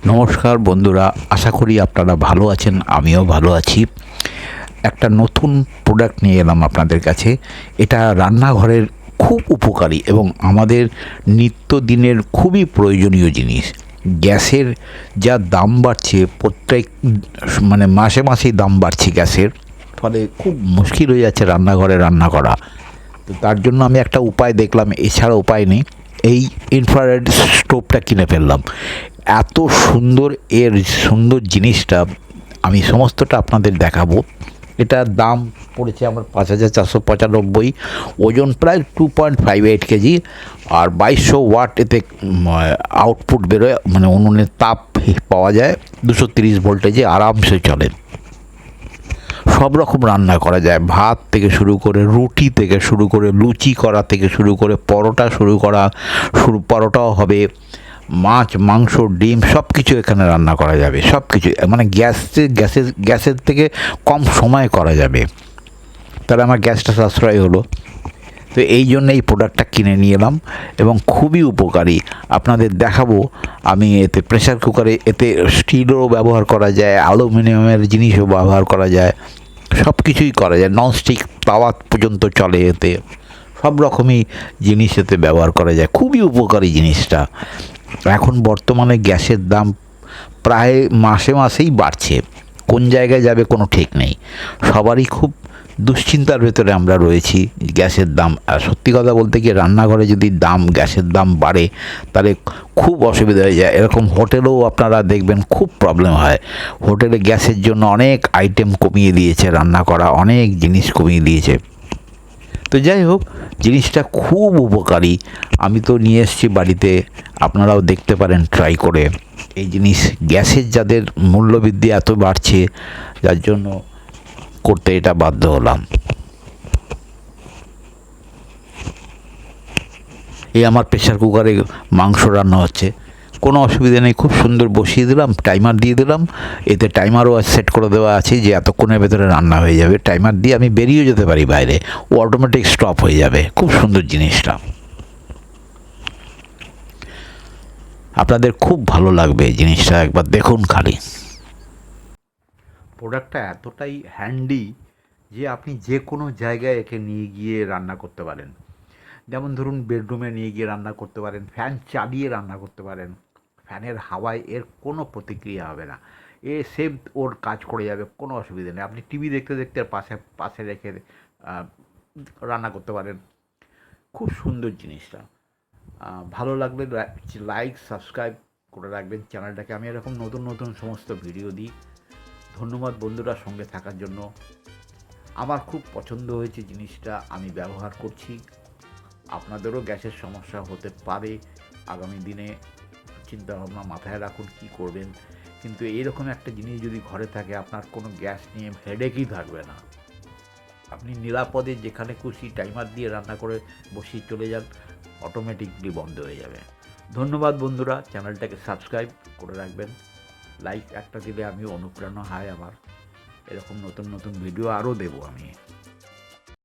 নমস্কার বন্ধুরা, আশা করি আপনারা ভালো আছেন। আমিও ভালো আছি। একটা নতুন প্রোডাক্ট নিয়ে এলাম আপনাদের কাছে। এটা রান্নাঘরের খুব উপকারী এবং আমাদের নিত্যদিনের খুবই প্রয়োজনীয় জিনিস। গ্যাসের যা দাম বাড়ছে, প্রত্যেক মাসে মাসেই দাম বাড়ছে গ্যাসের, ফলে খুব মুশকিল হয়ে যাচ্ছে রান্নাঘরে রান্না করা। তো তার জন্য আমি একটা উপায় দেখলাম, এছাড়া উপায় নেই। এই ইনফ্রারেড স্টোভটা কিনে ফেললাম। এত সুন্দর, এর সুন্দর জিনিসটা আমি সমস্তটা আপনাদের দেখাবো। এটার দাম পড়েছে আমার ৫,৪৯৫, ওজন প্রায় 2.58 কেজি, আর ২২০০ ওয়াট এতে আউটপুট বেরোয়, মানে উনুনের তাপ পাওয়া যায়। ২৩০ ভোল্টেজে আরামসে চলে। সব রকম রান্না করা যায়, ভাত থেকে শুরু করে, রুটি থেকে শুরু করে, লুচি করা থেকে শুরু করে, পরোটাও হবে, মাছ, মাংস, ডিম সব কিছু এখানে রান্না করা যাবে। সব কিছু মানে গ্যাসের থেকে কম সময়ে করা যাবে। তাহলে আমার গ্যাসটা সাশ্রয় হলো। তো এই জন্য এই প্রোডাক্টটা কিনে নিয়ে এলাম এবং খুবই উপকারী। আপনাদের দেখাবো আমি। এতে প্রেসার কুকারে, এতে স্টিলও ব্যবহার করা যায়, অ্যালুমিনিয়ামের জিনিসও ব্যবহার করা যায়, সব কিছুই করা যায়। ননস্টিক তাওয়া পর্যন্ত চলে এতে। সব রকমই জিনিস এতে ব্যবহার করা যায়। খুবই উপকারী জিনিসটা। এখন বর্তমানে গ্যাসের দাম প্রায় মাসে মাসেই বাড়ছে। কোন জায়গায় যাবে কোনো ঠিক নেই। সবারই খুব দুশ্চিন্তার ভেতরে আমরা রয়েছি। গ্যাসের দাম, আর সত্যি কথা বলতে কি, রান্নাঘরে যদি গ্যাসের দাম বাড়ে তাহলে খুব অসুবিধা হয়ে যায়। এরকম হোটেলেও আপনারা দেখবেন খুব প্রবলেম হয়। হোটেলে গ্যাসের জন্য অনেক আইটেম কমিয়ে দিয়েছে, রান্না করা অনেক জিনিস কমিয়ে দিয়েছে। তো যাই হোক, জিনিসটা খুব উপকারী। আমি তো নিয়ে এসেছি বাড়িতে, আপনারাও দেখতে পারেন ট্রাই করে। এই জিনিস গ্যাসের যাদের মূল্যবৃদ্ধি এত বাড়ছে, যার জন্য করতে এটা বাধ্য হলাম। এই আমার প্রেসার কুকারে মাংস রান্না হচ্ছে, কোনো অসুবিধা নেই। খুব সুন্দর বসিয়ে দিলাম, টাইমার দিয়ে দিলাম। এতে টাইমারও সেট করে দেওয়া আছে যে এতক্ষণের ভেতরে রান্না হয়ে যাবে। টাইমার দিয়ে আমি বেরিয়ে যেতে পারি বাইরে, ও অটোমেটিক স্টপ হয়ে যাবে। খুব সুন্দর জিনিসটা, আপনাদের খুব ভালো লাগবে জিনিসটা, একবার দেখুন খালি। প্রোডাক্টটা এতটাই হ্যান্ডি যে আপনি যে কোনো জায়গায় একে নিয়ে গিয়ে রান্না করতে পারেন। যেমন ধরুন, বেডরুমে নিয়ে গিয়ে রান্না করতে পারেন, ফ্যান চালিয়ে রান্না করতে পারেন। ফ্যানের হাওয়ায় এর কোনো প্রতিক্রিয়া হবে না, এ সেম ওর কাজ করে যাবে, কোনো অসুবিধা নেই। আপনি টিভি দেখতে দেখতে পাশে পাশে রেখে রান্না করতে পারেন। খুব সুন্দর জিনিসটা। ভালো লাগলে লাইক সাবস্ক্রাইব করে রাখবেন চ্যানেলটাকে। আমি এরকম নতুন নতুন সমস্ত ভিডিও দিই। ধন্যবাদ বন্ধুরা সঙ্গে থাকার জন্য। আমার খুব পছন্দ হয়েছে জিনিসটা, আমি ব্যবহার করছি। আপনাদেরও গ্যাসের সমস্যা হতে পারে আগামী দিনে, চিন্তাভাবনা মাথায় রাখুন কী করবেন। কিন্তু এইরকম একটা জিনিস যদি ঘরে থাকে, আপনার কোনো গ্যাস নিয়ে হেডেকই থাকবে না। আপনি নিরাপদে যেখানে খুশি টাইমার দিয়ে রান্না করে বসিয়ে চলে যান, অটোমেটিকলি বন্ধ হয়ে যাবে। ধন্যবাদ বন্ধুরা, চ্যানেলটাকে সাবস্ক্রাইব করে রাখবেন। লাইক একটা দিলে আমি অনুপ্রেরণা হয় আমার। এরকম নতুন নতুন ভিডিও আরও দেবো আমি।